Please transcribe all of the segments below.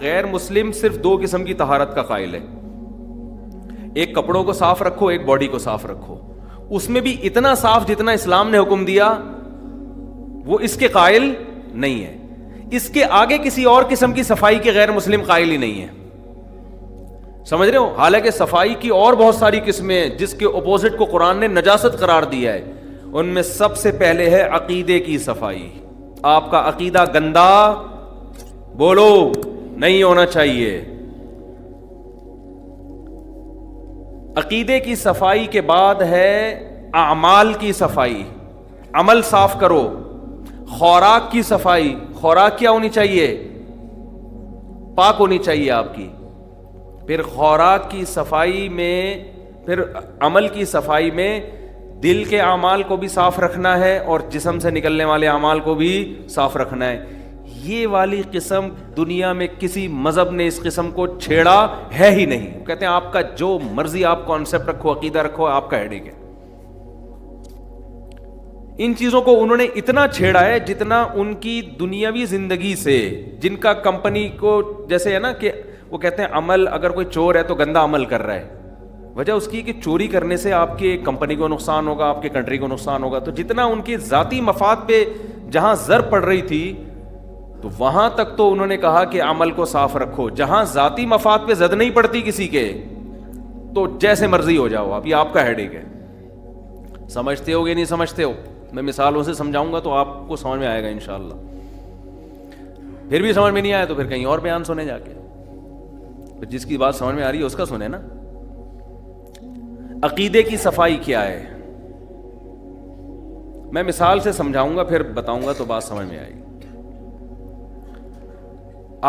غیر مسلم صرف دو قسم کی طہارت کا قائل ہے. ایک کپڑوں کو صاف رکھو, ایک باڈی کو صاف رکھو. اس میں بھی اتنا صاف جتنا اسلام نے حکم دیا وہ اس کے قائل نہیں ہے. اس کے آگے کسی اور قسم کی صفائی کے غیر مسلم قائل ہی نہیں ہے. سمجھ رہے ہو؟ حالانکہ صفائی کی اور بہت ساری قسمیں ہیں جس کے اپوزٹ کو قرآن نے نجاست قرار دیا ہے. ان میں سب سے پہلے ہے عقیدے کی صفائی. آپ کا عقیدہ گندا بولو نہیں ہونا چاہیے. عقیدے کی صفائی کے بعد ہے اعمال کی صفائی, عمل صاف کرو. خوراک کی صفائی, خوراک کیا ہونی چاہیے؟ پاک ہونی چاہیے آپ کی. پھر خوراک کی صفائی میں, پھر عمل کی صفائی میں دل کے اعمال کو بھی صاف رکھنا ہے اور جسم سے نکلنے والے اعمال کو بھی صاف رکھنا ہے. یہ والی قسم دنیا میں کسی مذہب نے اس قسم کو چھیڑا ہے ہی نہیں. کہتے ہیں آپ کا جو مرضی آپ کانسیپٹ رکھو, عقیدہ رکھو, آپ کا ہیڈیک ہے. ان چیزوں کو انہوں نے اتنا چھیڑا ہے جتنا ان کی دنیاوی زندگی سے, جن کا کمپنی کو جیسے ہے نا کہ وہ کہتے ہیں عمل, اگر کوئی چور ہے تو گندا عمل کر رہا ہے. وجہ اس کی کہ چوری کرنے سے آپ کی کمپنی کو نقصان ہوگا, آپ کی کنٹری کو نقصان ہوگا. تو جتنا ان کی ذاتی مفاد پہ جہاں زر پڑ رہی تھی تو وہاں تک تو انہوں نے کہا کہ عمل کو صاف رکھو. جہاں ذاتی مفاد پہ زد نہیں پڑتی کسی کے تو جیسے مرضی ہو جاؤ آپ, یہ آپ کا ہیڈیک ہے. سمجھتے ہو گے نہیں سمجھتے ہو؟ میں مثالوں سے سمجھاؤں گا تو آپ کو سمجھ میں آئے گا انشاءاللہ. پھر بھی سمجھ میں نہیں آیا تو پھر کہیں اور بیان سنے جا کے. جس کی بات سمجھ میں آ رہی ہے اس کا سنے نا. عقیدے کی صفائی کیا ہے میں مثال سے سمجھاؤں گا, پھر بتاؤں گا تو بات سمجھ میں آئے گی.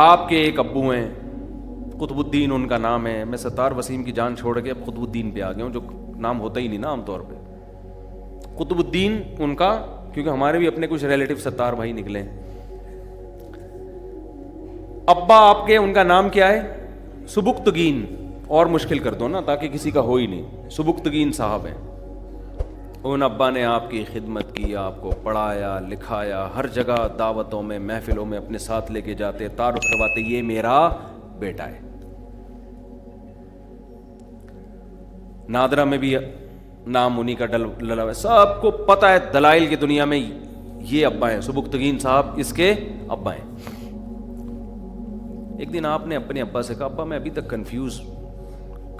آپ کے ایک ابو ہیں, قطب الدین ان کا نام ہے. میں ستار وسیم کی جان چھوڑ کے اب قطب الدین پہ آ گیا ہوں, جو نام ہوتا ہی نہیں نا عام طور پہ. قطب الدین ان کا, کیونکہ ہمارے بھی اپنے کچھ ریلیٹو ستار بھائی نکلے. ابا آپ کے, ان کا نام کیا ہے؟ سبکتگین. اور مشکل کر دو نا تاکہ کسی کا ہو ہی نہیں. سبکتگین صاحب ہیں. ان ابا نے آپ کی خدمت کی, آپ کو پڑھایا لکھایا, ہر جگہ دعوتوں میں محفلوں میں اپنے ساتھ لے کے جاتے, تعارف کرواتے, یہ میرا بیٹا ہے. نادرہ میں بھی نام انہی کا ڈلا ہے, سب کو پتہ ہے دلائل کی دنیا میں یہ ابا ہیں, سبکتگین صاحب اس کے ابا ہیں. ایک دن آپ نے اپنے ابا سے کہا, ابا میں ابھی تک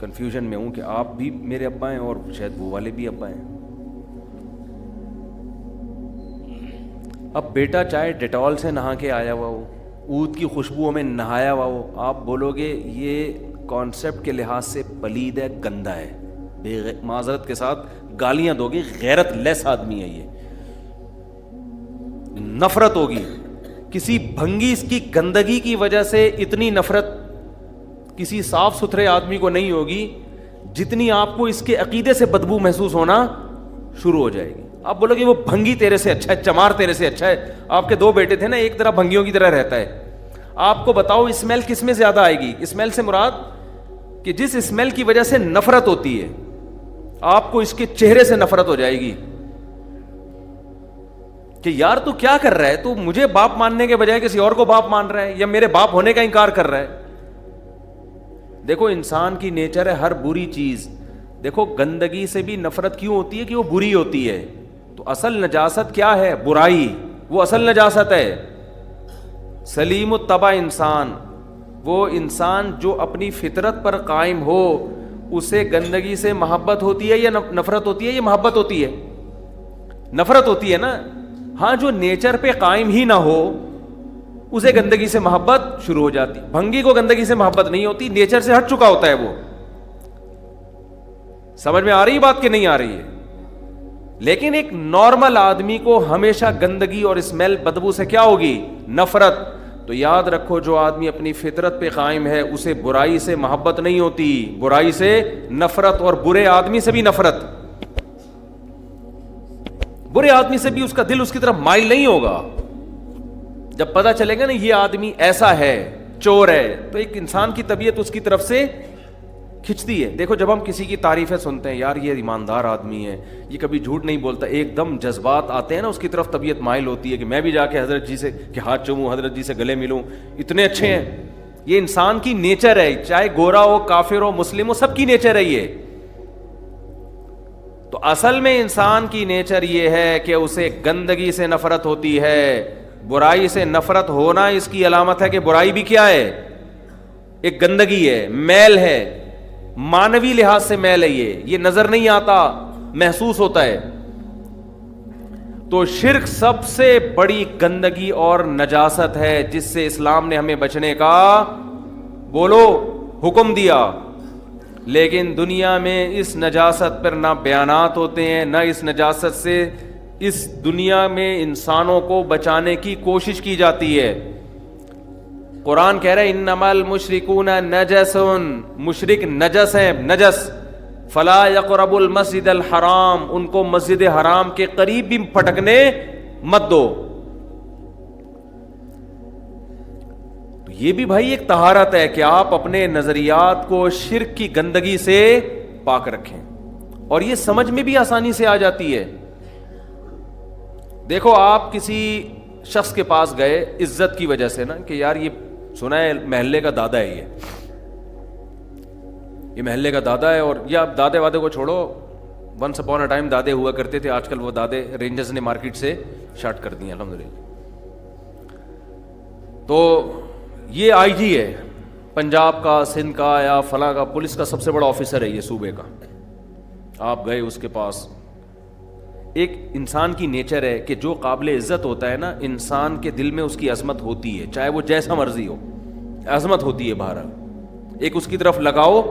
کنفیوژن میں ہوں کہ آپ بھی میرے ابا ہیں اور شاید وہ والے بھی ابا ہیں. اب بیٹا چاہے ڈیٹول سے نہا کے آیا ہوا ہو, عود کی خوشبوؤں میں نہایا ہوا ہو, آپ بولو گے یہ کانسیپٹ کے لحاظ سے پلید ہے, گندا ہے, معذرت کے ساتھ گالیاں دو گے, غیرت لیس آدمی ہے یہ, نفرت ہوگی. کسی بھنگی اس کی گندگی کی وجہ سے اتنی نفرت کسی صاف ستھرے آدمی کو نہیں ہوگی جتنی آپ کو اس کے عقیدے سے بدبو محسوس ہونا شروع ہو جائے گی. آپ بولو گے وہ بھنگی تیرے سے اچھا ہے, چمار تیرے سے اچھا ہے. آپ کے دو بیٹے تھے نا, ایک طرح بھنگیوں کی طرح رہتا ہے. آپ کو بتاؤ اسمیل کس میں زیادہ آئے گی؟ اسمیل سے مراد کہ جس اسمیل کی وجہ سے نفرت ہوتی ہے, آپ کو اس کے چہرے سے نفرت ہو جائے گی کہ یار تو کیا کر رہا ہے, تو مجھے باپ ماننے کے بجائے کسی اور کو باپ مان رہا ہے, یا میرے باپ ہونے کا انکار کر رہا ہے. دیکھو انسان کی نیچر ہے ہر بری چیز. دیکھو گندگی سے بھی نفرت کیوں ہوتی ہے کہ وہ بری ہوتی ہے. تو اصل نجاست کیا ہے؟ برائی, وہ اصل نجاست ہے. سلیم الطبع انسان, وہ انسان جو اپنی فطرت پر قائم ہو, اسے گندگی سے محبت ہوتی ہے یا نفرت ہوتی ہے؟ یہ محبت ہوتی ہے, نفرت ہوتی ہے نا. ہاں جو نیچر پہ قائم ہی نہ ہو اسے گندگی سے محبت شروع ہو جاتی. بھنگی کو گندگی سے محبت نہیں ہوتی, نیچر سے ہٹ چکا ہوتا ہے وہ. سمجھ میں آ رہی بات کہ نہیں آ رہی ہے؟ لیکن ایک نارمل آدمی کو ہمیشہ گندگی اور اسمیل بدبو سے کیا ہوگی؟ نفرت. تو یاد رکھو جو آدمی اپنی فطرت پہ قائم ہے اسے برائی سے محبت نہیں ہوتی, برائی سے نفرت, اور برے آدمی سے بھی نفرت. برے آدمی سے بھی اس کا دل اس کی طرف مائل نہیں ہوگا. جب پتہ چلے گا نا یہ آدمی ایسا ہے, چور ہے, تو ایک انسان کی طبیعت اس کی طرف سے کھنچتی ہے. دیکھو جب ہم کسی کی تعریفیں سنتے ہیں, یار یہ ایماندار آدمی ہے, یہ کبھی جھوٹ نہیں بولتا, ایک دم جذبات آتے ہیں نا, اس کی طرف طبیعت مائل ہوتی ہے کہ میں بھی جا کے حضرت جی سے کہ ہاتھ چوموں, حضرت جی سے گلے ملوں, اتنے اچھے ہیں. یہ انسان کی نیچر ہے, چاہے گورا ہو, کافر ہو, مسلم ہو, سب کی نیچر ہے یہ. تو اصل میں انسان کی نیچر یہ ہے کہ اسے گندگی سے نفرت ہوتی ہے. برائی سے نفرت ہونا اس کی علامت ہے کہ برائی بھی کیا ہے, ایک گندگی ہے, میل ہے, مانوی لحاظ سے میل ہے. یہ نظر نہیں آتا, محسوس ہوتا ہے. تو شرک سب سے بڑی گندگی اور نجاست ہے جس سے اسلام نے ہمیں بچنے کا بولو حکم دیا. لیکن دنیا میں اس نجاست پر نہ بیانات ہوتے ہیں, نہ اس نجاست سے اس دنیا میں انسانوں کو بچانے کی کوشش کی جاتی ہے. قرآن کہہ رہے انما المشرکون نجس, مشرک نجس ہیں, نجس. فلا یقربوا المسجد الحرام, ان کو مسجد حرام کے قریب بھی پھٹکنے مت دو. تو یہ بھی بھائی ایک طہارت ہے کہ آپ اپنے نظریات کو شرک کی گندگی سے پاک رکھیں, اور یہ سمجھ میں بھی آسانی سے آ جاتی ہے. دیکھو آپ کسی شخص کے پاس گئے عزت کی وجہ سے نا, کہ یار یہ سنا ہے محلے کا دادا ہے, یہ محلے کا دادا ہے. اور یہ آپ دادے وادے کو چھوڑو, ونس اپون اے ٹائم دادے ہوا کرتے تھے, آج کل وہ دادے رینجرز نے مارکیٹ سے شارٹ کر دی الحمدللہ. تو یہ آئی جی ہے پنجاب کا, سندھ کا, یا فلاں کا, پولیس کا سب سے بڑا آفیسر ہے یہ صوبے کا. آپ گئے اس کے پاس. ایک انسان کی نیچر ہے کہ جو قابل عزت ہوتا ہے نا, انسان کے دل میں اس کی عظمت ہوتی ہے, چاہے وہ جیسا مرضی ہو, عظمت ہوتی ہے بہرحال. ایک اس کی طرف لگاؤ.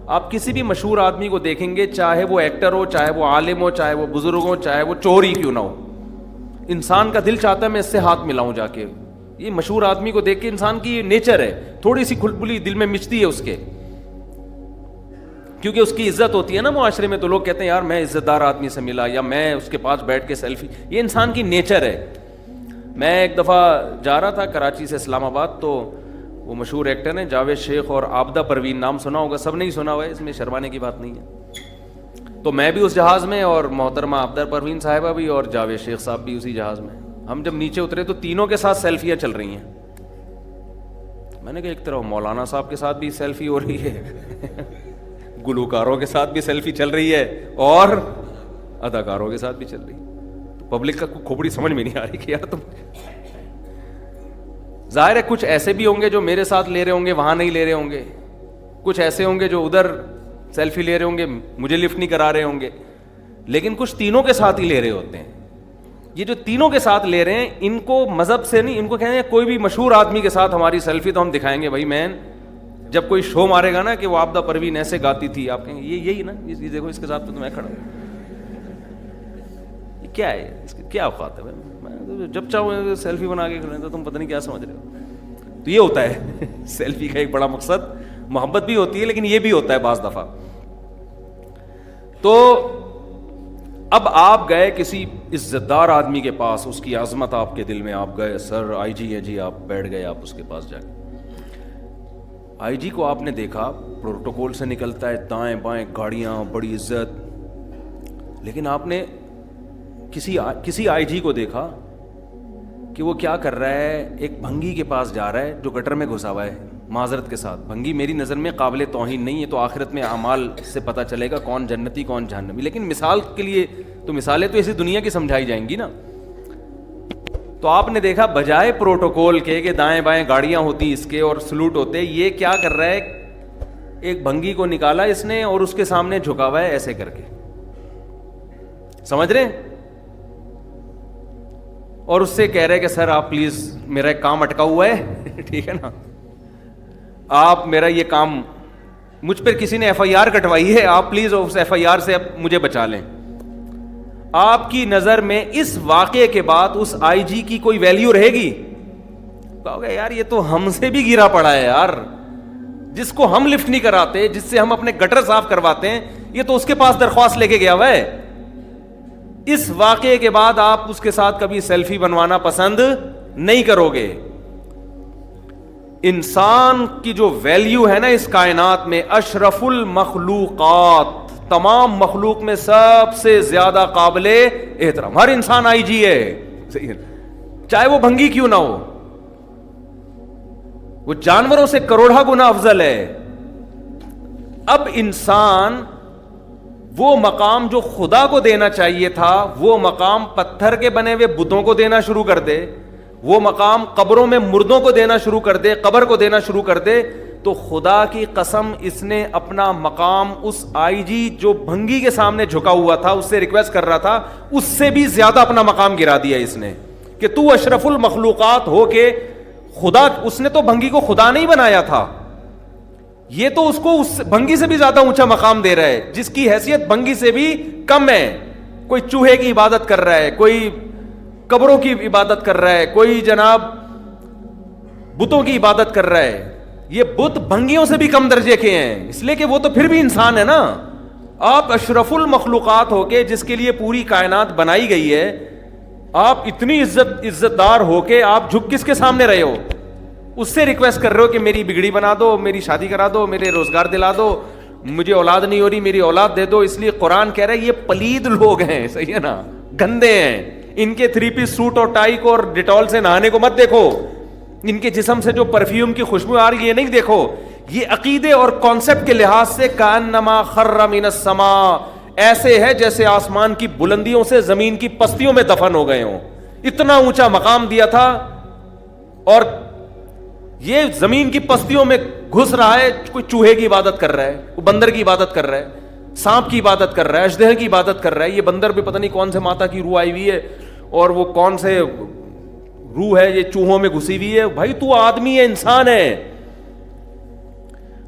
آپ کسی بھی مشہور آدمی کو دیکھیں گے, چاہے وہ ایکٹر ہو, چاہے وہ عالم ہو, چاہے وہ بزرگ ہو, چاہے وہ چور ہی کیوں نہ ہو, انسان کا دل چاہتا ہے میں اس سے ہاتھ ملاؤں جا کے. یہ مشہور آدمی کو دیکھ کے انسان کی یہ نیچر ہے, تھوڑی سی کھلبلی دل میں مچتی ہے اس کے, کیونکہ اس کی عزت ہوتی ہے نا معاشرے میں. تو لوگ کہتے ہیں یار میں عزت دار آدمی سے ملا, یا میں اس کے پاس بیٹھ کے سیلفی. یہ انسان کی نیچر ہے. میں ایک دفعہ جا رہا تھا کراچی سے اسلام آباد, تو وہ مشہور ایکٹر ہیں جاوید شیخ اور عابدہ پروین, نام سنا ہوگا, سب نہیں سنا ہوا ہے, اس میں شرمانے کی بات نہیں ہے. تو میں بھی اس جہاز میں, اور محترمہ عابدہ پروین صاحبہ بھی, اور جاوید شیخ صاحب بھی اسی جہاز میں. ہم جب نیچے اترے تو تینوں کے ساتھ سیلفیاں چل رہی ہیں. میں نے کہا ایک طرف مولانا صاحب کے ساتھ بھی سیلفی ہو رہی ہے, گلوکاروں کے ساتھ بھی سیلفی چل رہی ہے, اور اداکاروں کے ساتھ بھی چل رہی ہے. تو پبلک کا کھوپڑی سمجھ میں نہیں آ رہی کہ یار تم, ظاہر ہے کچھ ایسے بھی ہوں گے جو میرے ساتھ لے رہے ہوں گے, وہاں نہیں لے رہے ہوں گے. کچھ ایسے ہوں گے جو ادھر سیلفی لے رہے ہوں گے, مجھے لفٹ نہیں کرا رہے ہوں گے. لیکن کچھ تینوں کے ساتھ ہی لے رہے ہوتے ہیں. یہ جو تینوں کے ساتھ لے رہے ہیں, ان کو مذہب سے نہیں, ان کو کہتے ہیں کوئی بھی مشہور آدمی کے ساتھ ہماری سیلفی تو ہم دکھائیں گے. بھائی مین جب کوئی شو مارے گا نا کہ وہ عابدہ پروین ایسے گاتی تھی, آپ کہیں گے یہی نا, یہ دیکھو اس کے ساتھ تو میں کھڑا ہوں. یہ کیا ہے, اس کی کیا اوقات ہے بھائی, میں جب چاہوں سیلفی بنا کے کھڑے تو تم پتہ نہیں کیا سمجھ رہے ہو. تو یہ ہوتا ہے سیلفی کا ایک بڑا مقصد. محبت بھی ہوتی ہے لیکن یہ بھی ہوتا ہے بعض دفعہ. تو اب آپ گئے کسی عزت دار آدمی کے پاس, اس کی عظمت آپ کے دل میں, آپ گئے, سر آئی جی ہے جی, آپ بیٹھ گئے, آپ اس کے پاس جا کے. آئی جی کو آپ نے دیکھا پروٹوکول سے نکلتا ہے, دائیں بائیں گاڑیاں, بڑی عزت. لیکن آپ نے کسی آئی جی کو دیکھا کہ وہ کیا کر رہا ہے, ایک بھنگی کے پاس جا رہا ہے جو گٹر میں گھسا ہوا ہے. معذرت کے ساتھ, بھنگی میری نظر میں قابل توہین نہیں ہے, تو آخرت میں اعمال سے پتہ چلے گا کون جنتی کون جہنمی. لیکن مثال کے لیے تو مثالیں تو ایسی دنیا کی سمجھائی جائیں گی نا. تو آپ نے دیکھا بجائے پروٹوکول کے کہ دائیں بائیں گاڑیاں ہوتی اس کے اور سلوٹ ہوتے, یہ کیا کر رہا ہے, ایک بھنگی کو نکالا اس نے اور اس کے سامنے جھکا ہوا ہے ایسے کر کے, سمجھ رہے ہیں, اور اس سے کہہ رہے کہ سر آپ پلیز میرا ایک کام اٹکا ہوا ہے, ٹھیک ہے نا, آپ میرا یہ کام, مجھ پر کسی نے ایف آئی آر کٹوائی ہے, آپ پلیز اس ایف آئی آر سے اب مجھے بچا لیں. آپ کی نظر میں اس واقعے کے بعد اس آئی جی کی کوئی ویلیو رہے گی؟ کہو گے یار یہ تو ہم سے بھی گرا پڑا ہے یار, جس کو ہم لفٹ نہیں کراتے, جس سے ہم اپنے گٹر صاف کرواتے ہیں, یہ تو اس کے پاس درخواست لے کے گیا ہوا ہے. اس واقعے کے بعد آپ اس کے ساتھ کبھی سیلفی بنوانا پسند نہیں کرو گے. انسان کی جو ویلیو ہے نا اس کائنات میں, اشرف المخلوقات, تمام مخلوق میں سب سے زیادہ قابل احترام ہر انسان آئی جی ہے, چاہے وہ بھنگی کیوں نہ ہو. وہ جانوروں سے کروڑا گنا افضل ہے. اب انسان وہ مقام جو خدا کو دینا چاہیے تھا وہ مقام پتھر کے بنے ہوئے بتوں کو دینا شروع کر دے, وہ مقام قبروں میں مردوں کو دینا شروع کر دے, قبر کو دینا شروع کر دے, تو خدا کی قسم اس نے اپنا مقام اس آئی جی جو بھنگی کے سامنے جھکا ہوا تھا, اس سے ریکویسٹ کر رہا تھا, اس سے بھی زیادہ اپنا مقام گرا دیا اس نے کہ تو اشرف المخلوقات ہو کے خدا. اس نے تو بھنگی کو خدا نہیں بنایا تھا, یہ تو اس کو اس بھنگی سے بھی زیادہ اونچا مقام دے رہا ہے جس کی حیثیت بھنگی سے بھی کم ہے. کوئی چوہے کی عبادت کر رہا ہے, کوئی قبروں کی عبادت کر رہا ہے, کوئی جناب بتوں کی عبادت کر رہا ہے. یہ بت بھنگیوں سے بھی کم درجے کے ہیں, اس لیے کہ وہ تو پھر بھی انسان ہے نا. آپ اشرف المخلوقات ہو کے جس کے لیے پوری کائنات بنائی گئی ہے, آپ اتنی عزت دار ہو کے آپ جھک کس کے سامنے رہے ہو؟ اس سے ریکویسٹ کر رہے ہو کہ میری بگڑی بنا دو, میری شادی کرا دو, میرے روزگار دلا دو, مجھے اولاد نہیں ہو رہی میری اولاد دے دو. اس لیے قرآن کہہ رہا ہے یہ پلید لوگ ہیں, صحیح ہے نا, گندے ہیں. ان کے 3 پیس سوٹ اور ٹائی کو اور ڈیٹول سے نہانے کو مت دیکھو, ان کے جسم سے جو پرفیوم کی خوشبو آ رہی ہے یہ نہیں دیکھو. یہ عقیدے اور کانسیپٹ کے لحاظ سے کانما خر من السماء, ایسے ہے جیسے آسمان کی بلندیوں سے زمین کی پستیوں میں دفن ہو گئے ہوں. اتنا اونچا مقام دیا تھا اور یہ زمین کی پستیوں میں گھس رہا ہے. کوئی چوہے کی عبادت کر رہا ہے, وہ بندر کی عبادت کر رہا ہے, سانپ کی عبادت کر رہا ہے, اژدہا کی عبادت کر رہا ہے. یہ بندر بھی پتہ نہیں کون سے ماتا کی روح آئی ہوئی ہے اور وہ کون سے روح ہے یہ چوہوں میں گھسی ہوئی ہے. بھائی تو آدمی ہے, انسان ہے.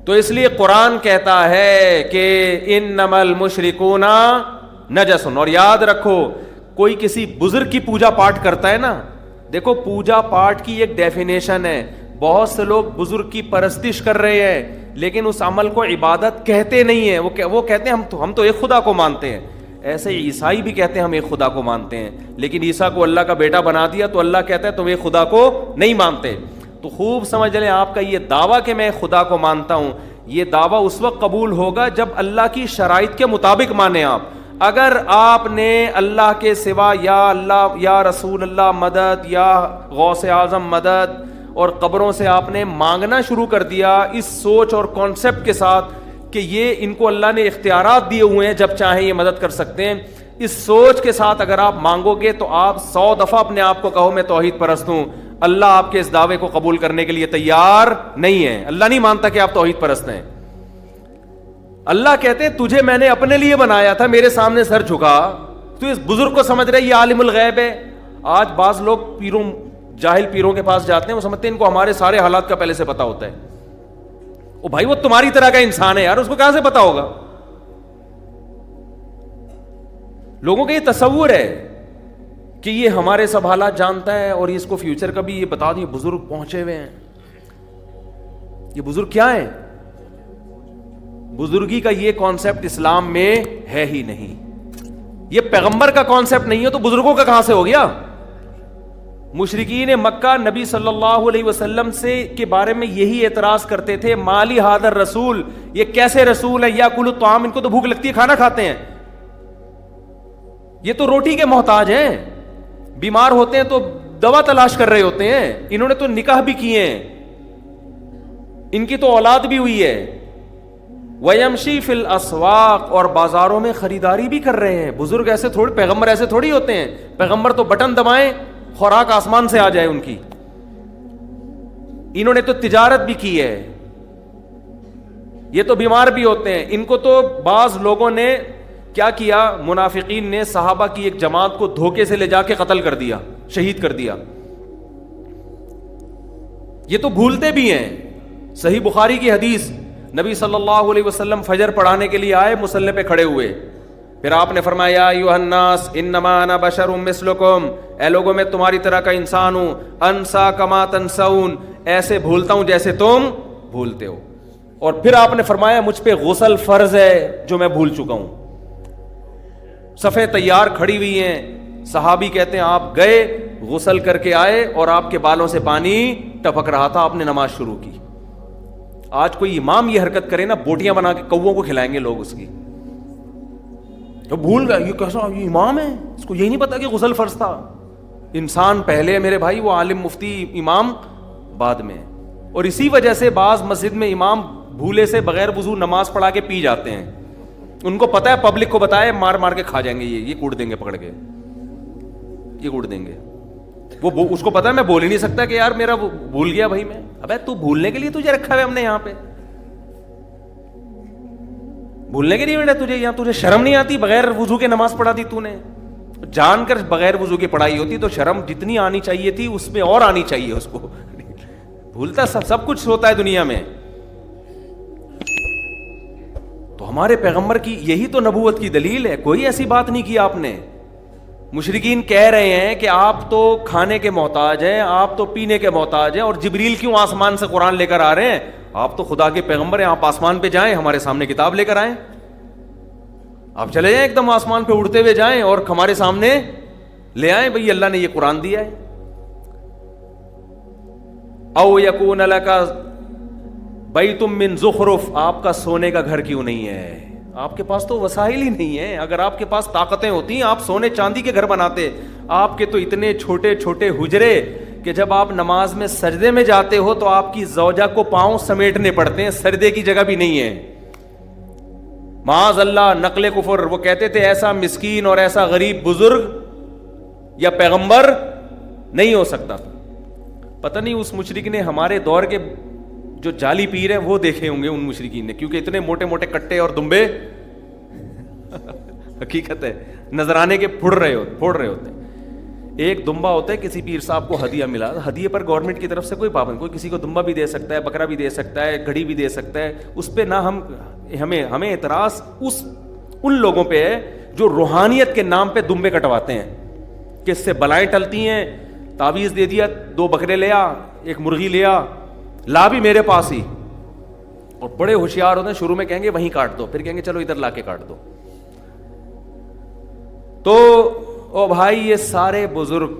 تو اس لیے قرآن کہتا ہے کہ انما المشرکون نجس. اور یاد رکھو کوئی کسی بزرگ کی پوجا پاٹ کرتا ہے نا, دیکھو پوجا پاٹ کی ایک ڈیفینیشن ہے. بہت سے لوگ بزرگ کی پرستش کر رہے ہیں لیکن اس عمل کو عبادت کہتے نہیں ہیں. وہ کہتے ہیں ہم تو ایک خدا کو مانتے ہیں. ایسے عیسائی بھی کہتے ہیں ہم ایک خدا کو مانتے ہیں, لیکن عیسیٰ کو اللہ کا بیٹا بنا دیا تو اللہ کہتا ہے تم ایک خدا کو نہیں مانتے. تو خوب سمجھ لیں آپ کا یہ دعویٰ کہ میں خدا کو مانتا ہوں, یہ دعویٰ اس وقت قبول ہوگا جب اللہ کی شرائط کے مطابق مانیں آپ. اگر آپ نے اللہ کے سوا یا اللہ یا رسول اللہ مدد یا غوث اعظم مدد اور قبروں سے آپ نے مانگنا شروع کر دیا اس سوچ اور کانسیپٹ کے ساتھ کہ یہ ان کو اللہ نے اختیارات دیے ہوئے ہیں, جب چاہیں یہ مدد کر سکتے ہیں, اس سوچ کے ساتھ اگر آپ مانگو گے تو آپ 100 دفعہ اپنے آپ کو کہو میں توحید پرست ہوں, اللہ آپ کے اس دعوے کو قبول کرنے کے لیے تیار نہیں ہے. اللہ نہیں مانتا کہ آپ توحید پرست ہیں. اللہ کہتے ہیں تجھے میں نے اپنے لیے بنایا تھا, میرے سامنے سر جھکا, تو اس بزرگ کو سمجھ رہے یہ عالم الغیب ہے. آج بعض لوگ جاہل پیروں کے پاس جاتے ہیں, وہ سمجھتے ہیں ان کو ہمارے سارے حالات کا پہلے سے پتا ہوتا ہے. او بھائی وہ تمہاری طرح کا انسان ہے یار, اس کو کہاں سے پتا ہوگا؟ لوگوں کا یہ تصور ہے کہ یہ ہمارے سب حالات جانتا ہے اور اس کو فیوچر کا بھی یہ بتا دیں. بزرگ پہنچے ہوئے ہیں, یہ بزرگ کیا ہے؟ بزرگی کا یہ کانسیپٹ اسلام میں ہے ہی نہیں. یہ پیغمبر کا کانسیپٹ نہیں ہے تو بزرگوں کا کہاں سے ہو گیا؟ مشرکین مکہ نبی صلی اللہ علیہ وسلم سے کے بارے میں یہی اعتراض کرتے تھے, مالی حاضر رسول, یہ کیسے رسول ہے, یاکل الطعام, ان کو تو بھوک لگتی ہے کھانا کھاتے ہیں, یہ تو روٹی کے محتاج ہیں, بیمار ہوتے ہیں تو دوا تلاش کر رہے ہوتے ہیں, انہوں نے تو نکاح بھی کیے ہیں, ان کی تو اولاد بھی ہوئی ہے. وَيَمْشِي فِي الْأَسْوَاقِ, اور بازاروں میں خریداری بھی کر رہے ہیں. بزرگ ایسے تھوڑی, پیغمبر ایسے تھوڑی ہوتے ہیں. پیغمبر تو بٹن دبائیں خوراک آسمان سے آ جائے ان کی. انہوں نے تو تجارت بھی کی ہے, یہ تو بیمار بھی ہوتے ہیں. ان کو تو بعض لوگوں نے کیا کیا, منافقین نے صحابہ کی ایک جماعت کو دھوکے سے لے جا کے قتل کر دیا, شہید کر دیا. یہ تو بھولتے بھی ہیں. صحیح بخاری کی حدیث, نبی صلی اللہ علیہ وسلم فجر پڑھانے کے لیے آئے, مصلی پہ کھڑے ہوئے, پھر آپ نے فرمایا ایھا الناس انما انا بشر مثلکم, اے لوگوں میں تمہاری طرح کا انسان ہوں, انسا کما تنسون, ایسے بھولتا ہوں جیسے تم بھولتے ہو. اور پھر آپ نے فرمایا مجھ پہ غسل فرض ہے جو میں بھول چکا ہوں. صفیں تیار کھڑی ہوئی ہیں, صحابی کہتے ہیں آپ گئے, غسل کر کے آئے اور آپ کے بالوں سے پانی ٹپک رہا تھا, آپ نے نماز شروع کی. آج کوئی امام یہ حرکت کرے نا, بوٹیاں بنا کے کووں کو کھلائیں گے لوگ اس کی. تو بھول گیا یہ کیسا, یہ امام ہے, اس کو یہی نہیں پتا کہ غسل فرض تھا. انسان پہلے میرے بھائی, وہ عالم مفتی امام بعد میں. اور اسی وجہ سے بعض مسجد میں امام بھولے سے بغیر وضو نماز پڑھا کے پی جاتے ہیں. ان کو پتا ہے پبلک کو بتائے مار مار کے کھا جائیں گے, یہ کوٹ دیں گے پکڑ کے, یہ کوٹ دیں گے. وہ اس کو پتا ہے میں بول ہی نہیں سکتا کہ یار میرا بھول گیا بھائی میں. ابے تو بھولنے کے لیے تجھے رکھا ہے ہم نے یہاں پہ, بھولنے کے لیے بیٹا تجھے یہاں. تجھے شرم نہیں آتی بغیر وضو کے نماز پڑھا دی تو نے, جان کر بغیر وضو کی پڑھائی ہوتی تو شرم جتنی آنی چاہیے تھی اس میں اور آنی چاہیے اس کو. بھولتا سب کچھ ہوتا ہے دنیا میں. تو ہمارے پیغمبر کی یہی تو نبوت کی دلیل ہے, کوئی ایسی بات نہیں کی آپ نے. مشرکین کہہ رہے ہیں کہ آپ تو کھانے کے محتاج ہیں, آپ تو پینے کے محتاج ہیں, اور جبریل کیوں آسمان سے قرآن لے کر آ رہے ہیں؟ آپ تو خدا کے پیغمبر ہیں, آپ آسمان پہ جائیں, ہمارے سامنے کتاب لے کر آئیں. آپ چلے جائیں ایک دم آسمان پہ اڑتے ہوئے جائیں اور ہمارے سامنے لے آئیں, بھئی اللہ نے یہ قرآن دیا ہے. او یکون لک بیت من زخرف, آپ کا سونے کا گھر کیوں نہیں ہے؟ آپ کے پاس تو وسائل ہی نہیں ہیں. اگر آپ کے پاس طاقتیں ہوتی آپ سونے چاندی کے گھر بناتے. آپ کے تو اتنے چھوٹے چھوٹے حجرے کہ جب آپ نماز میں سجدے میں جاتے ہو تو آپ کی زوجہ کو پاؤں سمیٹنے پڑتے ہیں, سجدے کی جگہ بھی نہیں ہے. معاذ اللہ, نقل کفر. وہ کہتے تھے ایسا مسکین اور ایسا غریب بزرگ یا پیغمبر نہیں ہو سکتا. پتہ نہیں اس مشرک نے ہمارے دور کے جو جعلی پیر ہیں وہ دیکھے ہوں گے ان مشرکین نے, کیونکہ اتنے موٹے موٹے کٹے اور دمبے حقیقت ہے نذرانے کے پھوڑ رہے ہوتے ہیں. ایک دمبا ہوتا ہے, کسی پیر صاحب کو ہدیہ ملا, ہدیے پر گورنمنٹ کی طرف سے کوئی پابند, کوئی کسی کو دمبا بھی دے سکتا ہے, بکرا بھی دے سکتا ہے, گھڑی بھی دے سکتا ہے. اس پہ نہ ہمیں اعتراض ان لوگوں پہ ہے جو روحانیت کے نام پہ دمبے کٹواتے ہیں کہ اس سے بلائیں ٹلتی ہیں. تعویذ دے دیا, 2 بکرے لیا, 1 مرغی لیا, لا بھی میرے پاس ہی, اور بڑے ہوشیار ہوتے ہیں. شروع میں کہیں گے وہیں کاٹ دو, پھر کہیں گے چلو ادھر لا کے کاٹ دو. تو او بھائی یہ سارے بزرگ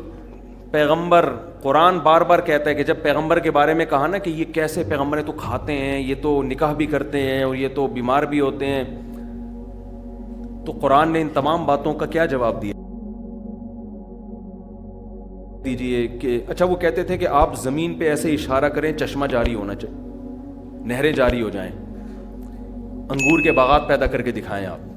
پیغمبر, قرآن بار بار کہتا ہے کہ جب پیغمبر کے بارے میں کہا نا کہ یہ کیسے پیغمبر ہیں, تو کھاتے ہیں, یہ تو نکاح بھی کرتے ہیں, اور یہ تو بیمار بھی ہوتے ہیں, تو قرآن نے ان تمام باتوں کا کیا جواب دیا دیجئے کہ اچھا وہ کہتے تھے کہ آپ زمین پہ ایسے اشارہ کریں چشمہ جاری ہونا چاہیے, نہریں جاری ہو جائیں, انگور کے باغات پیدا کر کے دکھائیں آپ.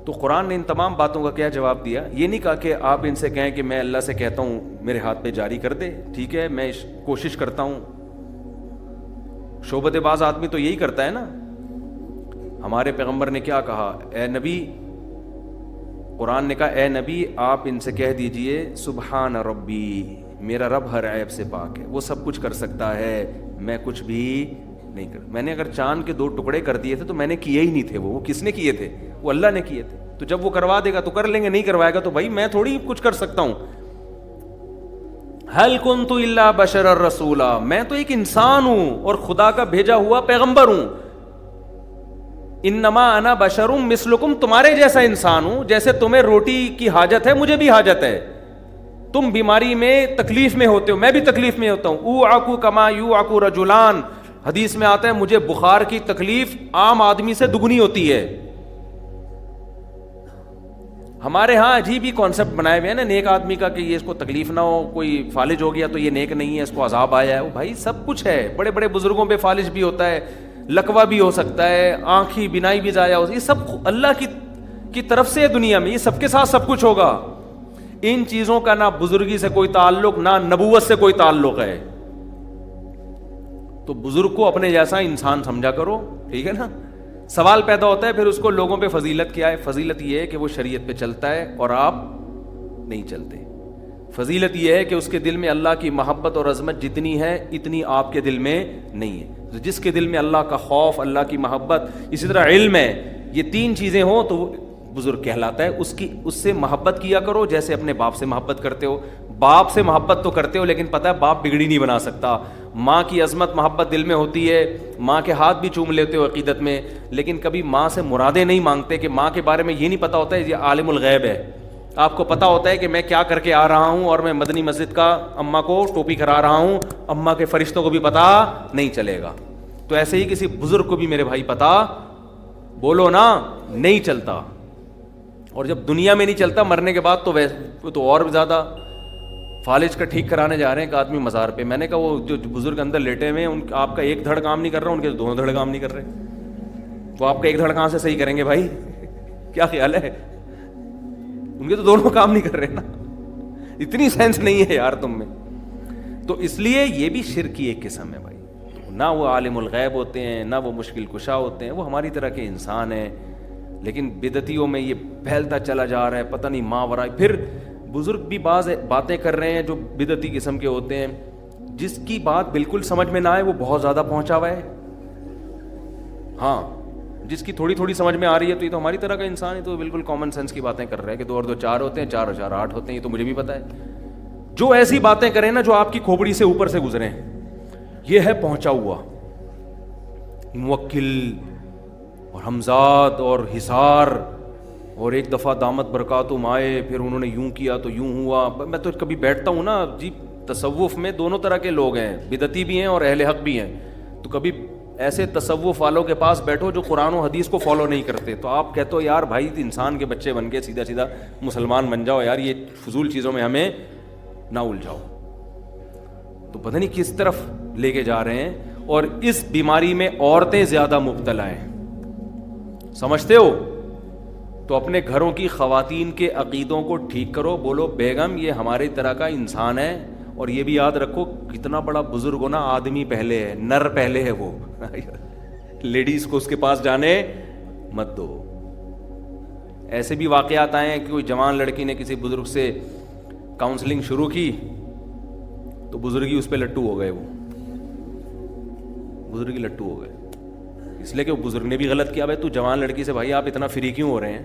تو قرآن نے ان تمام باتوں کا کیا جواب دیا؟ یہ نہیں کہا کہ آپ ان سے کہیں کہ میں اللہ سے کہتا ہوں میرے ہاتھ پہ جاری کر دے, ٹھیک ہے میں کوشش کرتا ہوں. شعبت باز آدمی تو یہی کرتا ہے نا. ہمارے پیغمبر نے کیا کہا؟ اے نبی, قرآن نے کہا اے نبی آپ ان سے کہہ دیجئے سبحان ربی, میرا رب ہر عیب سے پاک ہے, وہ سب کچھ کر سکتا ہے, میں کچھ بھی نہیں کر. میں نے اگر چاند کے 2 ٹکڑے کر دیے تھے تو میں نے کیے ہی نہیں تھے, وہ کس نے کیے تھے؟ وہ اللہ نے کیے تھے. تو جب وہ کروا دے گا تو کر لیں گے, نہیں کروائے گا تو بھائی میں تھوڑی کچھ کر سکتا ہوں. هل كنت الا بشرا رسولا, میں تو ایک انسان ہوں اور خدا کا بھیجا ہوا پیغمبر ہوں. انما انا بشر مثلکم, تمہارے جیسا انسان ہوں, جیسے تمہیں روٹی کی حاجت ہے مجھے بھی حاجت ہے. تم بیماری میں تکلیف میں ہوتے ہو, میں بھی تکلیف میں ہوتا ہوں. اوعکو کما یوعکو رجلان, حدیث میں آتا ہے مجھے بخار کی تکلیف عام آدمی سے دگنی ہوتی ہے. ہمارے ہاں عجیب ہی کانسیپٹ بنائے ہوئے ہیں نا نیک آدمی کا کہ یہ اس کو تکلیف نہ ہو, کوئی فالج ہو گیا تو یہ نیک نہیں ہے, اس کو عذاب آیا ہے. وہ بھائی سب کچھ ہے, بڑے بڑے بزرگوں پہ فالج بھی ہوتا ہے, لکوہ بھی ہو سکتا ہے, آنکھی بینائی بھی ضائع ہو, یہ سب اللہ کی طرف سے ہے دنیا میں, یہ سب کے ساتھ سب کچھ ہوگا. ان چیزوں کا نہ بزرگی سے کوئی تعلق نہ نبوت سے کوئی تعلق ہے. تو بزرگ کو اپنے جیسا انسان سمجھا کرو, ٹھیک ہے نا. سوال پیدا ہوتا ہے پھر اس کو لوگوں پہ فضیلت کیا ہے؟ فضیلت یہ ہے کہ وہ شریعت پہ چلتا ہے اور آپ نہیں چلتے. فضیلت یہ ہے کہ اس کے دل میں اللہ کی محبت اور عظمت جتنی ہے اتنی آپ کے دل میں نہیں ہے. جس کے دل میں اللہ کا خوف, اللہ کی محبت, اسی طرح علم ہے, یہ 3 چیزیں ہوں تو وہ بزرگ کہلاتا ہے. اس سے محبت کیا کرو جیسے اپنے باپ سے محبت کرتے ہو. باپ سے محبت تو کرتے ہو لیکن پتہ ہے باپ بگڑی نہیں بنا سکتا. ماں کی عظمت محبت دل میں ہوتی ہے, ماں کے ہاتھ بھی چوم لیتے ہو عقیدت میں, لیکن کبھی ماں سے مرادیں نہیں مانگتے کہ ماں کے بارے میں یہ نہیں پتا ہوتا ہے یہ عالم الغیب ہے. آپ کو پتا ہوتا ہے کہ میں کیا کر کے آ رہا ہوں اور میں مدنی مسجد کا اماں کو ٹوپی کرا رہا ہوں, اماں کے فرشتوں کو بھی پتا نہیں چلے گا. تو ایسے ہی کسی بزرگ کو بھی میرے بھائی پتا بولو نا نہیں چلتا. اور جب دنیا میں نہیں چلتا مرنے کے بعد تو اور بھی زیادہ فالج کا ٹھیک کرانے جا رہے ہیں ایک آدمی مزار پہ. میں نے کہا وہ جو بزرگ اندر لیٹے ہوئے ہیں آپ کا ایک دھڑ کام نہیں کر رہا, ان کے دونوں دھڑ کام نہیں کر رہے. وہ آپ کا ایک دھڑ کہاں سے صحیح کریں گے بھائی؟ کیا خیال ہے؟ ان کے تو دونوں کام نہیں کر رہے نا. اتنی سینس نہیں ہے یار تم میں. تو اس لیے یہ بھی شرک کی ایک قسم ہے بھائی. نہ وہ عالم الغیب ہوتے ہیں, نہ وہ مشکل کشا ہوتے ہیں, وہ ہماری طرح کے انسان ہیں. لیکن بدعتیوں میں یہ پھیلتا چلا جا رہا ہے, پتہ نہیں ماورا. پھر بزرگ بھی بعض باتیں کر رہے ہیں جو بدعتی قسم کے ہوتے ہیں, جس کی بات بالکل سمجھ میں نہ آئے وہ بہت زیادہ پہنچا ہوا ہے. ہاں, جس کی تھوڑی تھوڑی سمجھ میں آ رہی ہے تو یہ تو ہماری طرح کا انسان ہے, تو بالکل کامن سینس کی باتیں کر رہے ہیں کہ 2 اور 2 4 ہوتے ہیں, 4 اور 4 8 ہوتے ہیں. یہ تو مجھے بھی پتہ ہے. جو ایسی باتیں کریں نا جو آپ کی کھوپڑی سے اوپر سے گزریں, یہ ہے پہنچا ہوا. موکل اور حمزاد اور حصار, اور ایک دفعہ دامت برکاتہم آئے, پھر انہوں نے یوں کیا تو یوں ہوا. میں تو کبھی بیٹھتا ہوں نا جی, تصوف میں دونوں طرح کے لوگ ہیں, بدعتی بھی ہیں اور اہل حق بھی ہیں. تو کبھی ایسے تصوف والوں کے پاس بیٹھو جو قرآن و حدیث کو فالو نہیں کرتے, تو آپ کہتے ہو یار بھائی انسان کے بچے بن کے سیدھا سیدھا مسلمان بن جاؤ یار, یہ فضول چیزوں میں ہمیں نہ الجھاؤ. تو پتہ نہیں کس طرف لے کے جا رہے ہیں. اور اس بیماری میں عورتیں زیادہ مبتلا ہیں, سمجھتے ہو؟ تو اپنے گھروں کی خواتین کے عقیدوں کو ٹھیک کرو. بولو بیگم یہ ہماری طرح کا انسان ہے, اور یہ بھی یاد رکھو کتنا بڑا بزرگ ہونا, آدمی پہلے ہے, نر پہلے ہے وہ. لیڈیز کو اس کے پاس جانے مت دو. ایسے بھی واقعات آئے ہیں کہ کوئی جوان لڑکی نے کسی بزرگ سے کاؤنسلنگ شروع کی تو بزرگی اس پہ لٹو ہو گئے. وہ بزرگی لٹو ہو گئے اس لیے کہ وہ بزرگ نے بھی غلط کیا. بھائی تو جوان لڑکی سے بھائی آپ اتنا فری کیوں ہو رہے ہیں؟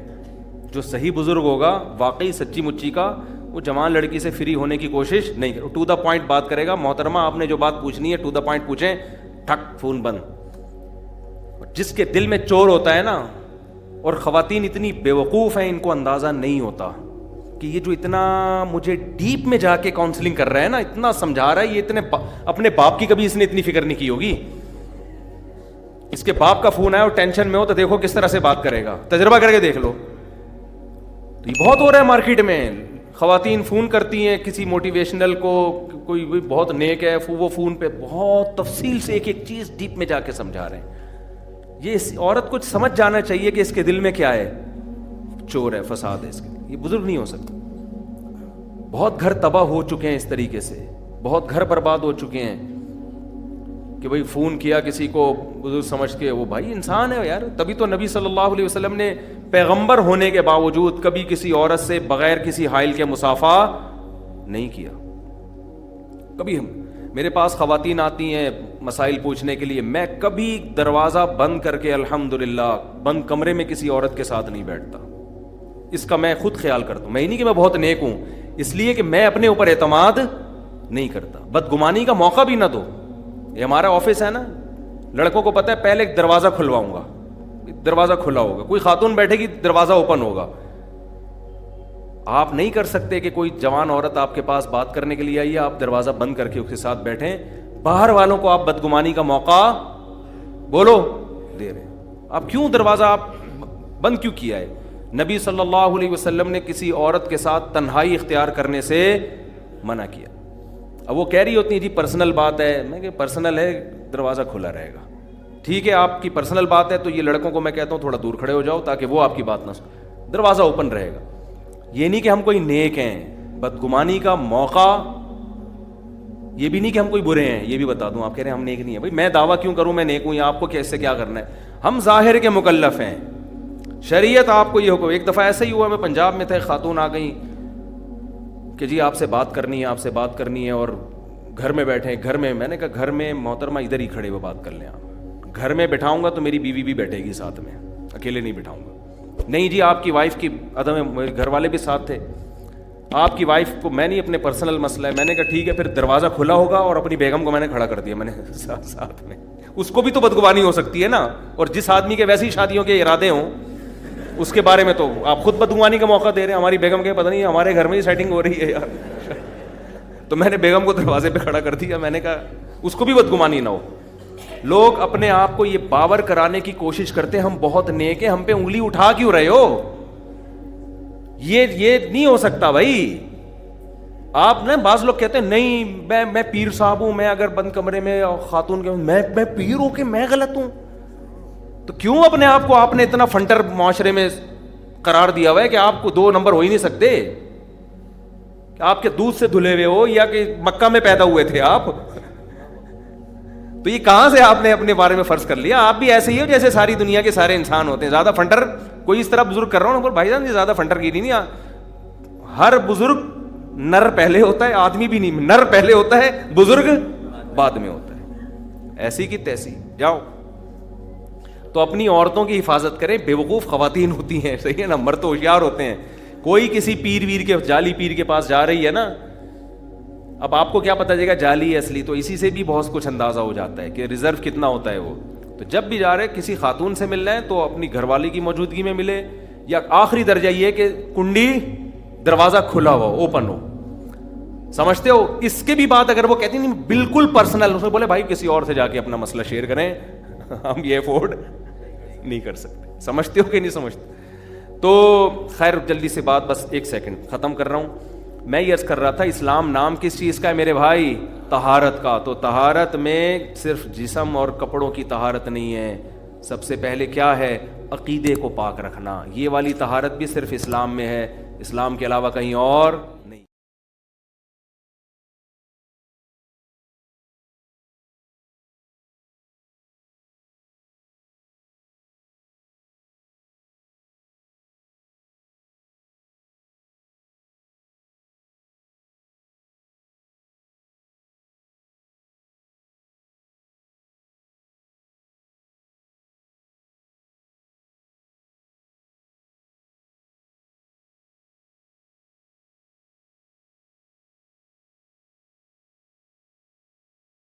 جو صحیح بزرگ ہوگا واقعی سچی مچی کا, وہ جوان لڑکی سے فری ہونے کی کوشش نہیں کرے, ٹو دا پوائنٹ بات کرے گا. محترمہ آپ نے جو بات پوچھنی ہے ٹو دا پوائنٹ پوچھیں, ٹھک فون بند. جس کے دل میں چور ہوتا ہے نا, اور خواتین اتنی بیوقوف ہیں ان کو اندازہ نہیں ہوتا کہ یہ جو اتنا مجھے ڈیپ میں جا کے کاؤنسلنگ کر رہا ہے نا, اتنا سمجھا رہا ہے, یہ اتنے اپنے باپ کی کبھی اس نے اتنی فکر نہیں کی ہوگی. اس کے باپ کا فون آیا اور ٹینشن میں ہو تو دیکھو کس طرح سے بات کرے گا, تجربہ کر کے دیکھ لو. تو یہ بہت ہو رہا ہے مارکیٹ میں. خواتین فون کرتی ہیں کسی موٹیویشنل کو, کوئی بہت نیک ہے, وہ فون پہ بہت تفصیل سے ایک ایک چیز ڈیپ میں جا کے سمجھا رہے ہیں. یہ اس عورت کو سمجھ جانا چاہیے کہ اس کے دل میں کیا ہے, چور ہے, فساد ہے اس کے. یہ بزرگ نہیں ہو سکتا. بہت گھر تباہ ہو چکے ہیں اس طریقے سے, بہت گھر برباد ہو چکے ہیں کہ بھائی فون کیا کسی کو بزرگ سمجھ کے, وہ بھائی انسان ہے یار. تبھی تو نبی صلی اللہ علیہ وسلم نے پیغمبر ہونے کے باوجود کبھی کسی عورت سے بغیر کسی حائل کے مصافحہ نہیں کیا. کبھی میرے پاس خواتین آتی ہیں مسائل پوچھنے کے لیے, میں کبھی دروازہ بند کر کے الحمدللہ بند کمرے میں کسی عورت کے ساتھ نہیں بیٹھتا. اس کا میں خود خیال کرتا ہوں. میں ہی نہیں کہ میں بہت نیک ہوں, اس لیے کہ میں اپنے اوپر اعتماد نہیں کرتا. بدگمانی کا موقع بھی نہ دو. یہ ہمارا آفس ہے نا, لڑکوں کو پتہ ہے پہلے ایک دروازہ کھلواؤں گا, دروازہ کھلا ہوگا, کوئی خاتون بیٹھے گی دروازہ اوپن ہوگا. آپ نہیں کر سکتے کہ کوئی جوان عورت آپ کے پاس بات کرنے کے لیے آئی ہے, آپ دروازہ بند کر کے اس کے ساتھ بیٹھیں. باہر والوں کو آپ بدگمانی کا موقع بولو دے رہے. آپ کیوں دروازہ آپ بند کیوں کیا ہے؟ نبی صلی اللہ علیہ وسلم نے کسی عورت کے ساتھ تنہائی اختیار کرنے سے منع کیا. اب وہ کہہ رہی ہوتی ہیں جی پرسنل بات ہے. میں کہ پرسنل ہے, دروازہ کھلا رہے گا. ٹھیک ہے آپ کی پرسنل بات ہے تو یہ لڑکوں کو میں کہتا ہوں تھوڑا دور کھڑے ہو جاؤ تاکہ وہ آپ کی بات نہ سن. دروازہ اوپن رہے گا. یہ نہیں کہ ہم کوئی نیک ہیں, بدگمانی کا موقع. یہ بھی نہیں کہ ہم کوئی برے ہیں, یہ بھی بتا دوں. آپ کہہ رہے ہیں ہم نیک نہیں ہیں. بھائی میں دعویٰ کیوں کروں میں نیک ہوں, یا آپ کو کیسے کیا کرنا ہے؟ ہم ظاہر کے مکلف ہیں. شریعت آپ کو یہ حکم. ایک دفعہ ایسا ہی ہوا, میں پنجاب میں تھا, ایک خاتون آ گئی کہ جی آپ سے بات کرنی ہے, آپ سے بات کرنی ہے, اور گھر میں بیٹھے. گھر میں, میں نے کہا گھر میں محترمہ ادھر ہی کھڑے ہوئے بات کر لیں. آپ گھر میں بٹھاؤں گا تو میری بیوی بھی بیٹھے گی ساتھ میں, اکیلے نہیں بٹھاؤں گا. نہیں جی آپ کی وائف کی عدم, میرے گھر والے بھی ساتھ تھے. آپ کی وائف کو میں نہیں, اپنے پرسنل مسئلہ ہے. میں نے کہا ٹھیک ہے, پھر دروازہ کھلا ہوگا, اور اپنی بیگم کو میں نے کھڑا کر دیا. میں نے ساتھ میں, اس کو بھی تو بدگمانی ہو سکتی ہے نا. اور جس آدمی کے ویسی شادیوں کے ارادے ہوں اس کے بارے میں تو آپ خود بدگمانی کا موقع دے رہے ہیں. ہماری بیگم کے پتہ نہیں ہمارے گھر میں ہی سیٹنگ ہو رہی ہے یار. تو میں نے بیگم کو دروازے پہ کھڑا کر دیا. میں نے کہا اس کو بھی بدگمانی نہ ہو. لوگ اپنے آپ کو یہ باور کرانے کی کوشش کرتے ہیں ہم بہت نیک ہیں, ہم پہ انگلی اٹھا کیوں رہے ہو؟ یہ نہیں ہو سکتا بھائی. آپ نا بعض لوگ کہتے ہیں نہیں میں پیر صاحب ہوں, میں اگر بند کمرے میں خاتون کے میں پیر ہوں کہ میں غلط ہوں. تو کیوں اپنے آپ کو آپ نے اتنا فنٹر معاشرے میں قرار دیا ہوا ہے کہ آپ کو 2 نمبر ہو ہی نہیں سکتے, کہ آپ کے دودھ سے دھلے ہوئے ہو یا کہ مکہ میں پیدا ہوئے تھے آپ. تو یہ کہاں سے آپ نے اپنے بارے میں فرض کر لیا؟ آپ بھی ایسے ہی ہو جیسے ساری دنیا کے سارے انسان ہوتے ہیں. زیادہ فنٹر کوئی اس طرح بزرگ کر رہا ہوں پر بھائی جان یہ زیادہ فنٹر کی نہیں. ہر بزرگ نر پہلے ہوتا ہے, آدمی بھی نہیں, نر پہلے ہوتا ہے, بزرگ بعد میں ہوتا ہے. ایسی کی تیسی جاؤ. تو اپنی عورتوں کی حفاظت کریں. بیوقوف خواتین ہوتی ہیں, صحیح ہے نا, مرد تو ہوشیار ہوتے ہیں. کوئی کسی پیر ویر کے جعلی پیر کے پاس جا رہی ہے نا, اب آپ کو کیا پتا چلے گا جعلی اصلی, تو اسی سے بھی بہت کچھ اندازہ ہو جاتا ہے کہ ریزرو کتنا ہوتا ہے وہ. تو جب بھی جا رہے کسی خاتون سے ملنا ہے تو اپنی گھر والی کی موجودگی میں ملے, یا آخری درجہ یہ کہ کنڈی دروازہ کھلا ہوا اوپن ہو. سمجھتے ہو؟ اس کے بھی بعد اگر وہ کہتی نہیں بالکل پرسنل, اس میں بولے بھائی کسی اور سے جا کے اپنا مسئلہ شیئر کریں, ہم یہ افورڈ نہیں کر سکتے. سمجھتے ہو کہ نہیں سمجھتے؟ تو خیر جلدی سے بات, بس 1 سیکنڈ ختم کر رہا ہوں. میں یہ عرض کر رہا تھا اسلام نام کس چیز کا ہے میرے بھائی؟ طہارت کا. تو طہارت میں صرف جسم اور کپڑوں کی طہارت نہیں ہے, سب سے پہلے کیا ہے؟ عقیدے کو پاک رکھنا. یہ والی طہارت بھی صرف اسلام میں ہے, اسلام کے علاوہ کہیں اور